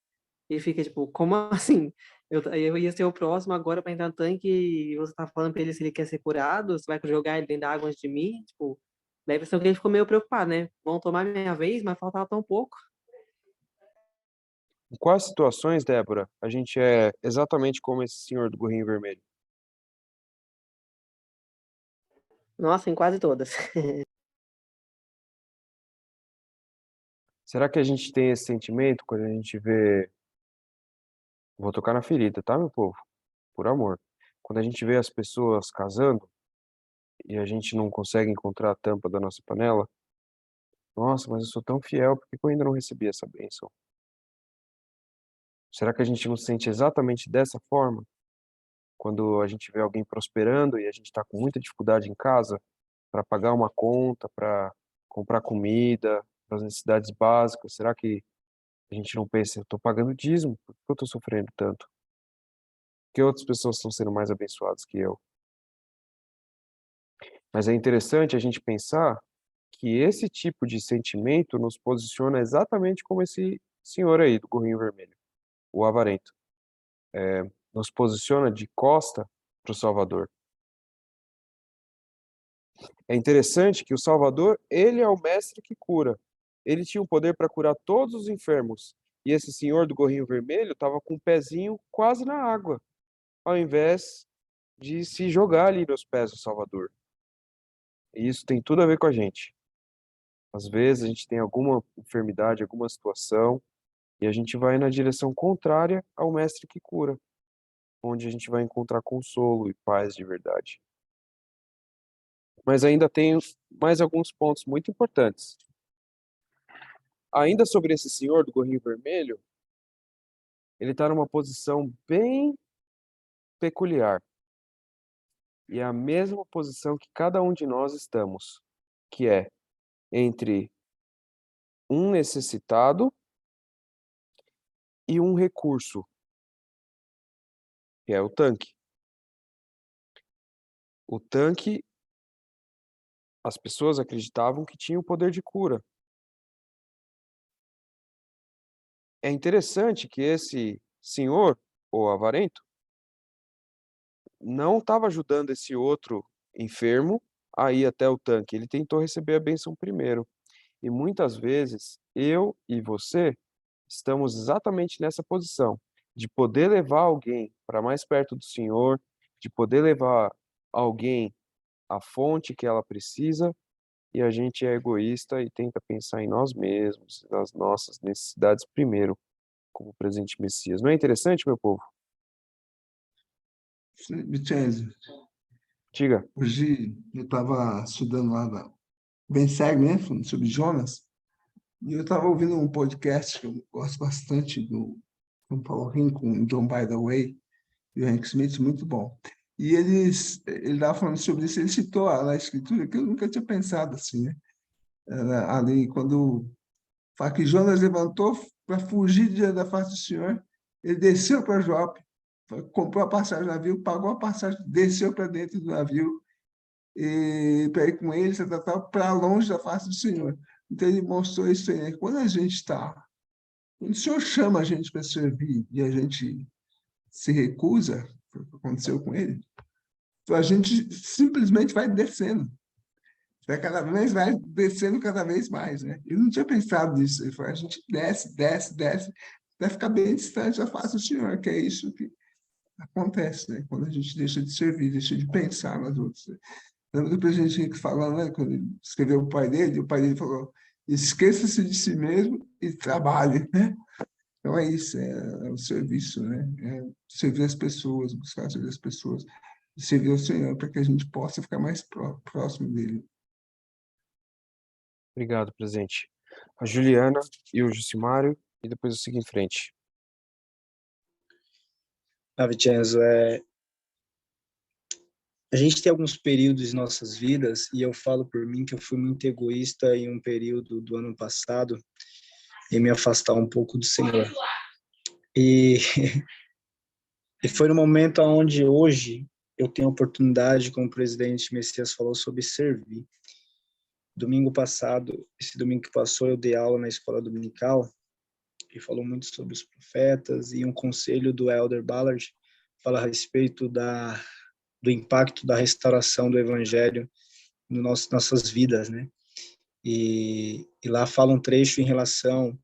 E fica tipo, como assim? Eu ia ser o próximo agora para entrar no tanque e você tá falando para ele se ele quer ser curado? Você vai jogar ele dentro da água antes de mim? Tipo, daí a impressão que ele ficou meio preocupado, né? Vão tomar minha vez, mas faltava tão pouco. em quais situações, Débora, a gente é exatamente como esse senhor do gorrinho vermelho? Nossa, em quase todas. Será que a gente tem esse sentimento quando a gente vê... Vou tocar na ferida, tá, meu povo? Por amor. Quando a gente vê as pessoas casando e a gente não consegue encontrar a tampa da nossa panela, nossa, mas eu sou tão fiel, por que eu ainda não recebi essa bênção? Será que a gente não se sente exatamente dessa forma? Quando a gente vê alguém prosperando e a gente está com muita dificuldade em casa para pagar uma conta, para comprar comida, para as necessidades básicas, será que a gente não pensa, eu estou pagando dízimo, por que eu estou sofrendo tanto? Por que outras pessoas estão sendo mais abençoadas que eu? Mas é interessante a gente pensar que esse tipo de sentimento nos posiciona exatamente como esse senhor aí do gorrinho vermelho, o avarento. Nos posiciona de costa para o Salvador. É interessante que o Salvador, ele é o mestre que cura. Ele tinha o poder para curar todos os enfermos. E esse senhor do gorrinho vermelho estava com o pezinho quase na água, ao invés de se jogar ali nos pés do Salvador. E isso tem tudo a ver com a gente. Às vezes a gente tem alguma enfermidade, alguma situação, e a gente vai na direção contrária ao mestre que cura, onde a gente vai encontrar consolo e paz de verdade. Mas ainda tem mais alguns pontos muito importantes. Ainda sobre esse senhor do gorrinho vermelho, ele está numa posição bem peculiar. E é a mesma posição que cada um de nós estamos, que é entre um necessitado e um recurso, que é o tanque. O tanque, as pessoas acreditavam que tinha o poder de cura. É interessante que esse senhor, ou avarento, não estava ajudando esse outro enfermo a ir até o tanque. Ele tentou receber a bênção primeiro. E muitas vezes, eu e você estamos exatamente nessa posição, de poder levar alguém para mais perto do Senhor, de poder levar alguém à fonte que ela precisa, e a gente é egoísta e tenta pensar em nós mesmos, nas nossas necessidades primeiro, como presente Messias. Não é interessante, meu povo? Vincenzo, Diga. hoje eu estava estudando lá Ben Segue, né, falando sobre Jonas, e eu estava ouvindo um podcast que eu gosto bastante do Paulo Rim com John By The Way e o Hank Smith, muito bom. E ele estava falando sobre isso, ele citou na escritura que eu nunca tinha pensado assim, né? Ali, quando fala que Jonas levantou para fugir da face do Senhor, ele desceu para Jope, comprou a passagem do navio, pagou a passagem, desceu para dentro do navio, e para ir com ele, para longe da face do Senhor. Então, ele mostrou isso aí, né? Quando o Senhor chama a gente para servir e a gente se recusa, foi o que aconteceu com ele, então a gente simplesmente vai descendo. Vai descendo cada vez mais, né? Eu não tinha pensado nisso. Ele falou, a gente desce, desce, desce, até ficar bem distante da face do Senhor, que é isso que acontece, né? Quando a gente deixa de servir, deixa de pensar nas outras. Né? Lembra do presidente Henrique falando, né? Quando ele escreveu o pai dele falou, esqueça-se de si mesmo e trabalhe, né? Então é isso, é o serviço, né? É servir as pessoas, buscar servir as pessoas, e servir ao Senhor para que a gente possa ficar mais próximo dele. Obrigado, presente. A Juliana e o Jucimário, e depois eu sigo em frente. Vincenzo, a gente tem alguns períodos em nossas vidas, e eu falo por mim que eu fui muito egoísta em um período do ano passado, em me afastar um pouco do Senhor. E, e foi no momento onde hoje eu tenho a oportunidade, como o presidente Messias falou, sobre servir. Domingo passado, esse domingo que passou, eu dei aula na escola dominical, e falou muito sobre os profetas, e um conselho do Elder Ballard fala a respeito do impacto da restauração do evangelho nas nossas vidas, né? E lá fala um trecho em relação,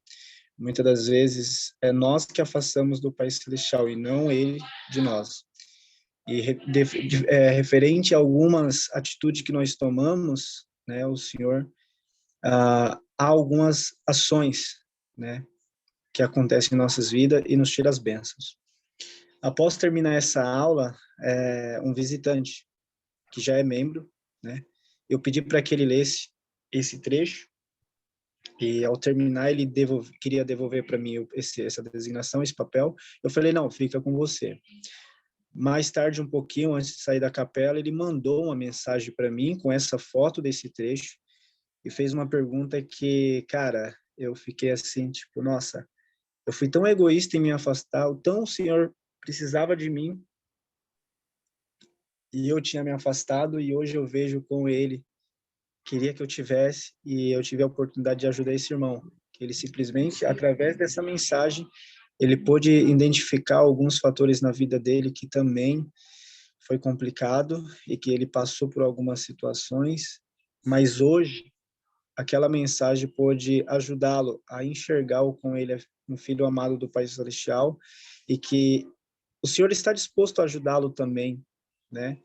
muitas das vezes, é nós que afastamos do Pai Celestial e não Ele de nós. E referente a algumas atitudes que nós tomamos, né, o Senhor, há algumas ações, né, que acontecem em nossas vidas e nos tira as bênçãos. Após terminar essa aula, um visitante, que já é membro, né, eu pedi para que ele lesse esse trecho, e ao terminar ele queria devolver para mim essa designação, esse papel. Eu falei, não, fica com você. Mais tarde, um pouquinho antes de sair da capela, ele mandou uma mensagem para mim com essa foto desse trecho e fez uma pergunta que, cara, eu fiquei assim, tipo, nossa, eu fui tão egoísta em me afastar, o tão o Senhor precisava de mim e eu tinha me afastado, e hoje eu vejo com ele queria que eu tivesse, e eu tive a oportunidade de ajudar esse irmão, que ele simplesmente, através dessa mensagem, ele pôde identificar alguns fatores na vida dele que também foi complicado e que ele passou por algumas situações, mas hoje aquela mensagem pôde ajudá-lo a enxergar o com ele um filho amado do Pai Celestial, e que o Senhor está disposto a ajudá-lo também, né,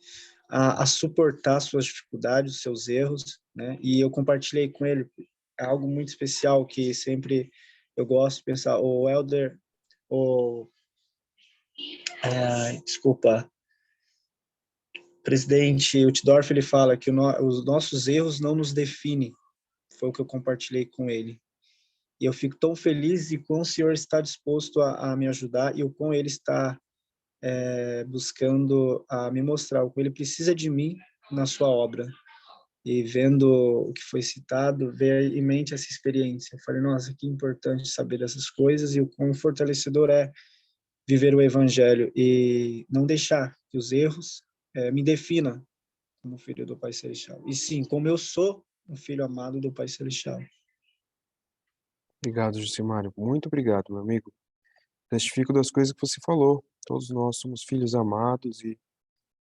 a suportar suas dificuldades, seus erros, né, e eu compartilhei com ele algo muito especial que sempre eu gosto de pensar, o Elder, desculpa, presidente Utdorf, ele fala que os nossos erros não nos definem, foi o que eu compartilhei com ele. E eu fico tão feliz e com o Senhor está disposto a me ajudar, e o com ele está buscando a me mostrar o que ele precisa de mim na sua obra. E vendo o que foi citado, veio em mente essa experiência. Eu falei, nossa, que importante saber dessas coisas, e o quão fortalecedor é viver o evangelho e não deixar que os erros me definam como filho do Pai Celestial. E sim, como eu sou um filho amado do Pai Celestial. Obrigado, Jucimário. Muito obrigado, meu amigo. Testifico das coisas que você falou. Todos nós somos filhos amados e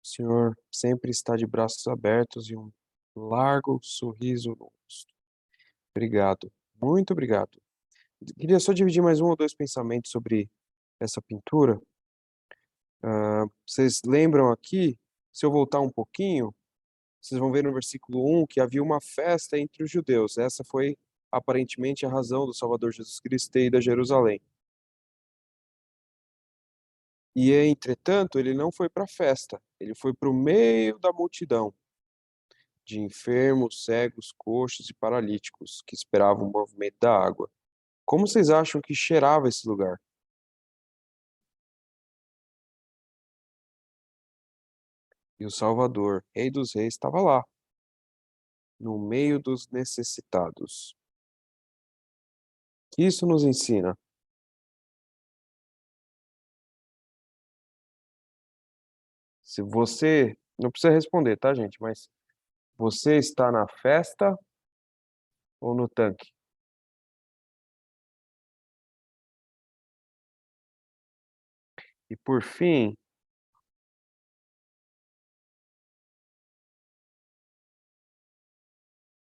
o Senhor sempre está de braços abertos e um largo sorriso no rosto. Obrigado. Muito obrigado. Queria só dividir mais um ou dois pensamentos sobre essa pintura. Vocês lembram aqui, se eu voltar um pouquinho, vocês vão ver no versículo 1 que havia uma festa entre os judeus. Essa foi aparentemente a razão do Salvador Jesus Cristo ter ido a Jerusalém. E, entretanto, ele não foi para a festa, ele foi para o meio da multidão de enfermos, cegos, coxos e paralíticos que esperavam o movimento da água. Como vocês acham que cheirava esse lugar? E o Salvador, Rei dos Reis, estava lá, no meio dos necessitados. O que isso nos ensina? Se você, não precisa responder, tá, gente? Mas você está na festa ou no tanque? E por fim,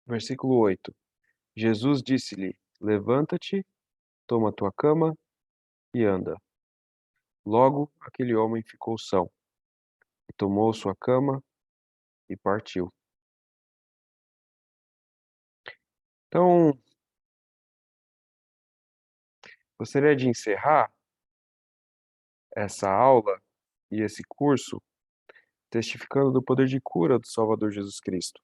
versículo 8. Jesus disse-lhe: Levanta-te, toma tua cama e anda. Logo aquele homem ficou são, e tomou sua cama e partiu. Então, gostaria de encerrar essa aula e esse curso testificando do poder de cura do Salvador Jesus Cristo.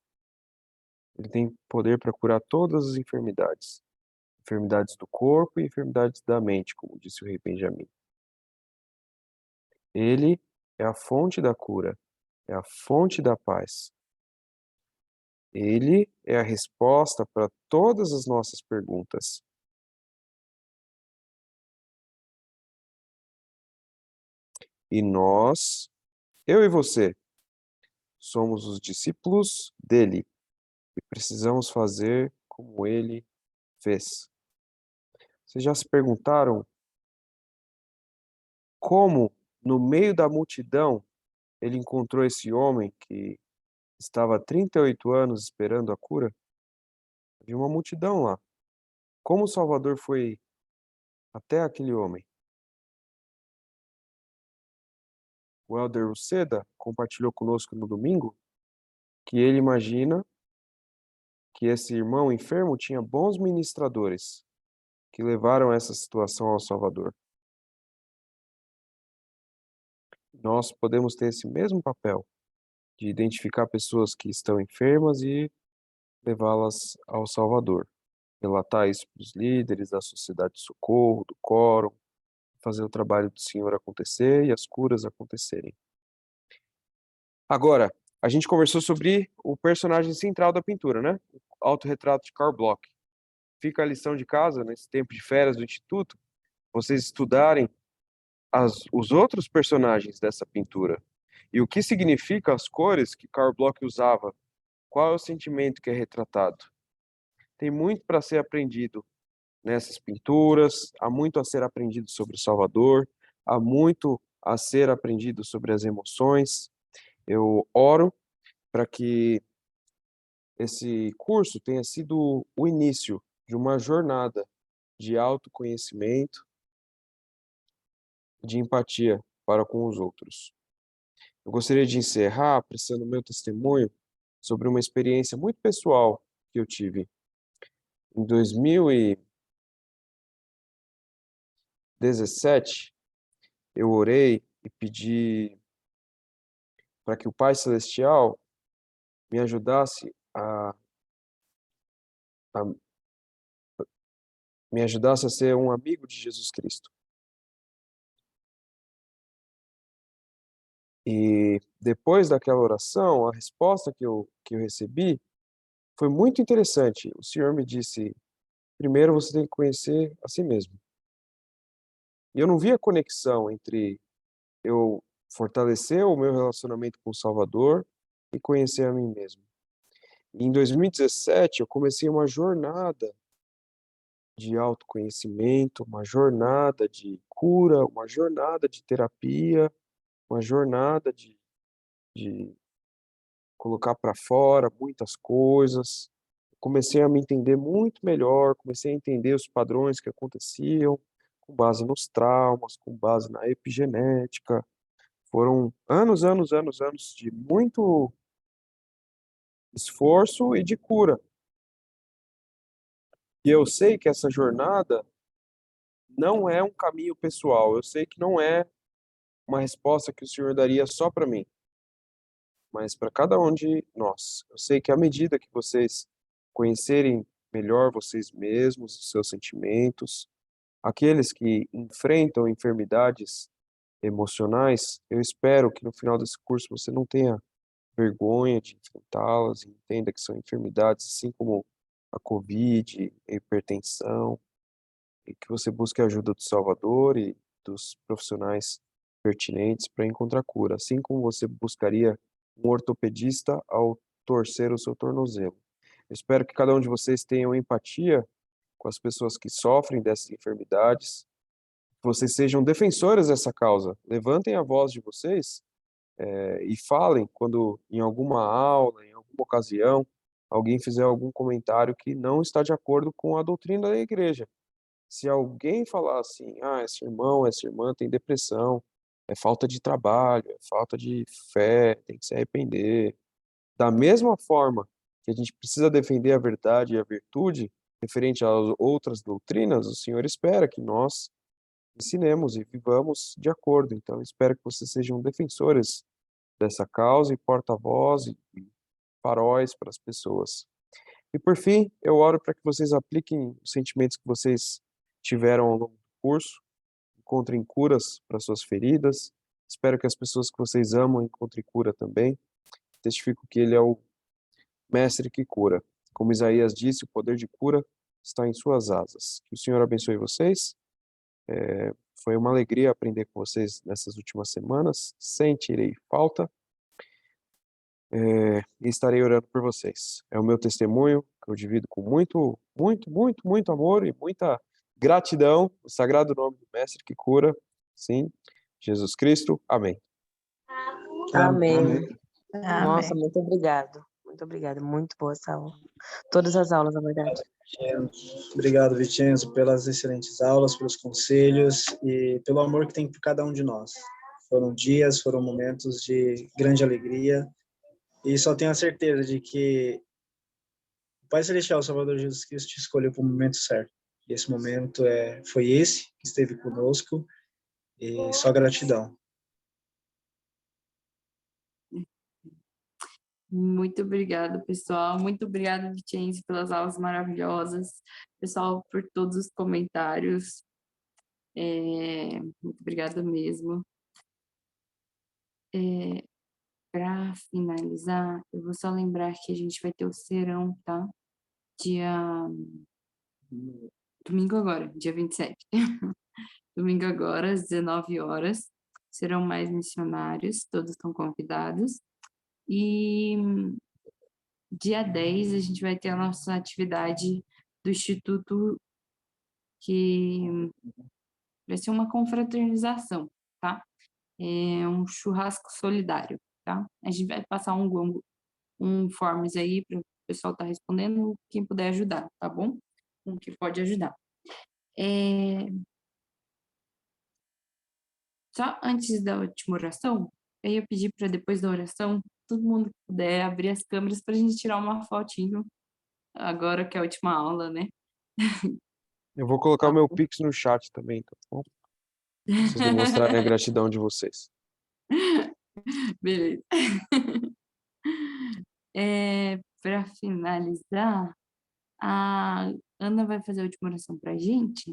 Ele tem poder para curar todas as enfermidades. Enfermidades do corpo e enfermidades da mente, como disse o rei Benjamim. Ele é a fonte da cura, é a fonte da paz. Ele é a resposta para todas as nossas perguntas. E nós, eu e você, somos os discípulos dele e precisamos fazer como ele fez. Vocês já se perguntaram como, no meio da multidão, ele encontrou esse homem que estava há 38 anos esperando a cura? Havia uma multidão lá. Como o Salvador foi até aquele homem? O Elder Uceda compartilhou conosco no domingo que ele imagina que esse irmão enfermo tinha bons ministradores que levaram essa situação ao Salvador. Nós podemos ter esse mesmo papel de identificar pessoas que estão enfermas e levá-las ao Salvador. Relatar isso para os líderes da sociedade de socorro, do quórum, fazer o trabalho do Senhor acontecer e as curas acontecerem. Agora, a gente conversou sobre o personagem central da pintura, né? O autorretrato de Karl Bloch. Fica a lição de casa, nesse tempo de férias do Instituto, vocês estudarem os outros personagens dessa pintura. E o que significa as cores que Karl Bloch usava? Qual é o sentimento que é retratado? Tem muito para ser aprendido nessas pinturas, há muito a ser aprendido sobre o Salvador, há muito a ser aprendido sobre as emoções. Eu oro para que esse curso tenha sido o início de uma jornada de autoconhecimento, de empatia para com os outros. Eu gostaria de encerrar prestando meu testemunho sobre uma experiência muito pessoal que eu tive. Em 2017, eu orei e pedi para que o Pai Celestial me ajudasse a ser um amigo de Jesus Cristo. E depois daquela oração, a resposta que eu recebi foi muito interessante. O Senhor me disse: primeiro você tem que conhecer a si mesmo. E eu não vi a conexão entre eu fortalecer o meu relacionamento com o Salvador e conhecer a mim mesmo. E em 2017, eu comecei uma jornada de autoconhecimento, uma jornada de cura, uma jornada de terapia, uma jornada de colocar para fora muitas coisas. Comecei a me entender muito melhor, comecei a entender os padrões que aconteciam, com base nos traumas, com base na epigenética, Foram anos, anos, anos, anos de muito esforço e de cura. E eu sei que essa jornada não é um caminho pessoal. Eu sei que não é uma resposta que o Senhor daria só para mim, mas para cada um de nós. Eu sei que à medida que vocês conhecerem melhor vocês mesmos, os seus sentimentos, aqueles que enfrentam enfermidades emocionais, eu espero que no final desse curso você não tenha vergonha de enfrentá-las e entenda que são enfermidades assim como a Covid, a hipertensão, e que você busque a ajuda do Salvador e dos profissionais pertinentes para encontrar cura, assim como você buscaria um ortopedista ao torcer o seu tornozelo. Eu espero que cada um de vocês tenha empatia com as pessoas que sofrem dessas enfermidades, que vocês sejam defensores dessa causa. Levantem a voz de vocês e falem quando em alguma aula, em alguma ocasião, alguém fizer algum comentário que não está de acordo com a doutrina da igreja. Se alguém falar assim, esse irmão, essa irmã tem depressão, é falta de trabalho, é falta de fé, tem que se arrepender. Da mesma forma que a gente precisa defender a verdade e a virtude referente às outras doutrinas, o Senhor espera que nós ensinemos e vivamos de acordo. Então, eu espero que vocês sejam defensores dessa causa e porta-voz e faróis para as pessoas. E por fim, eu oro para que vocês apliquem os sentimentos que vocês tiveram ao longo do curso, encontrem curas para suas feridas. Espero que as pessoas que vocês amam encontrem cura também. Testifico que Ele é o mestre que cura. Como Isaías disse, o poder de cura está em suas asas. Que o Senhor abençoe vocês. Foi uma alegria aprender com vocês nessas últimas semanas. Sentirei falta. E estarei orando por vocês. É o meu testemunho que eu divido com muito, muito, muito, muito amor e muita gratidão. O sagrado nome do Mestre que cura. Sim, Jesus Cristo. Amém. Amém. Nossa, Amém. muito obrigado. Muito obrigada. Muito boa essa aula. Todas as aulas, na verdade. Obrigado, Vicenzo, pelas excelentes aulas, pelos conselhos e pelo amor que tem por cada um de nós. Foram dias, foram momentos de grande alegria e só tenho a certeza de que o Pai Celestial, o Salvador Jesus Cristo, te escolheu para o momento certo. E esse momento foi esse que esteve conosco e só gratidão. Muito obrigada, pessoal. Muito obrigada, Vicenzo, pelas aulas maravilhosas. Pessoal, por todos os comentários. Muito obrigada mesmo. Para finalizar, eu vou só lembrar que a gente vai ter o serão, tá? Domingo agora, dia 27. Domingo agora, às 19 horas. Serão mais missionários, todos estão convidados. E dia 10 a gente vai ter a nossa atividade do Instituto, que vai ser uma confraternização, tá? É um churrasco solidário, tá? A gente vai passar um forms aí para o pessoal estar respondendo, quem puder ajudar, tá bom? Com que pode ajudar. Só antes da última oração, eu ia pedir para depois da oração, todo mundo que puder abrir as câmeras para a gente tirar uma fotinho, agora que é a última aula, né? Eu vou colocar o meu Pix no chat também, tá bom? Pra vocês demonstrarem a gratidão de vocês. Beleza. Para finalizar, a Ana vai fazer a última oração para a gente,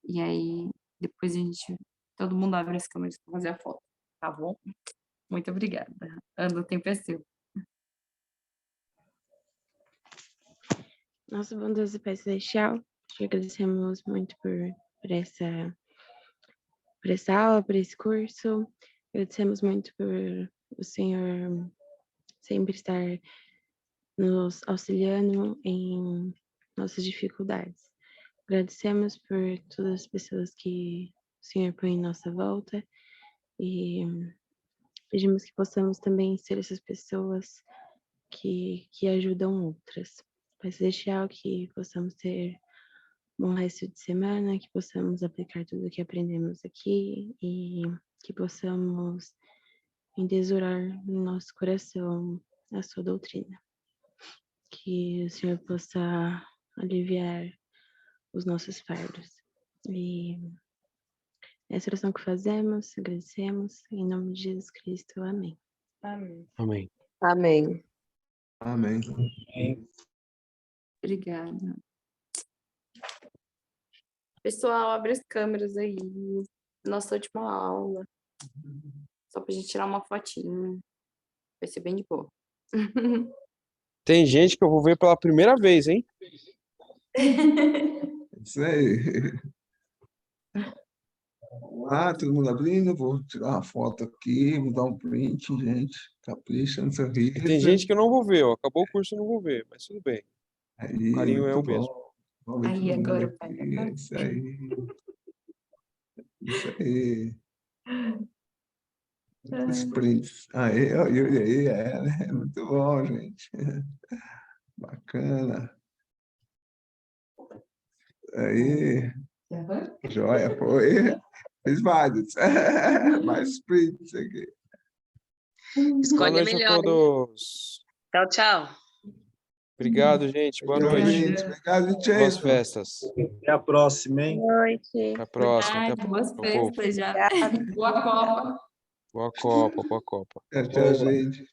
e aí depois todo mundo abre as câmeras para fazer a foto, tá bom? Muito obrigada. Ana, o tempo é seu. Nosso bondoso Pai Celestial, te agradecemos muito por essa aula, por esse curso. Agradecemos muito por o Senhor sempre estar nos auxiliando em nossas dificuldades. Agradecemos por todas as pessoas que o Senhor põe em nossa volta e pedimos que possamos também ser essas pessoas que ajudam outras. Pai Celestial, que possamos ter um bom resto de semana, que possamos aplicar tudo o que aprendemos aqui e que possamos endesourar no nosso coração a sua doutrina. Que o Senhor possa aliviar os nossos fardos. E essa oração que fazemos, agradecemos, em nome de Jesus Cristo. Amém. Amém. Amém. Amém. Amém. Obrigada. Pessoal, abre as câmeras aí. Nossa última aula. Só pra gente tirar uma fotinha. Vai ser bem de boa. Tem gente que eu vou ver pela primeira vez, hein? Isso aí. Vamos lá, todo mundo abrindo. Vou tirar uma foto aqui, vou dar um print, gente. Capricha no sorriso. E tem gente que eu não vou ver, ó. Acabou o curso, eu não vou ver, mas tudo bem. Aí, O carinho é muito o mesmo. bom. Vamos ver Aí, todo mundo agora, aqui. pai. É isso aí. Isso aí. Os prints. Aí, né? Muito bom, gente. Bacana. Aí, joia, foi. Fez vários. Mais prints aqui. Boa Escolhe a noite a melhor, hein? todos. Tchau, tchau. Obrigado, gente. Boa Tchau, noite. gente. Obrigado, Boas Jason. festas. Até a próxima, hein? Boa noite. Até a próxima. Até a Boas próxima, povo. festas já. Boa Copa. Boa Copa, boa Copa. Tchau, gente.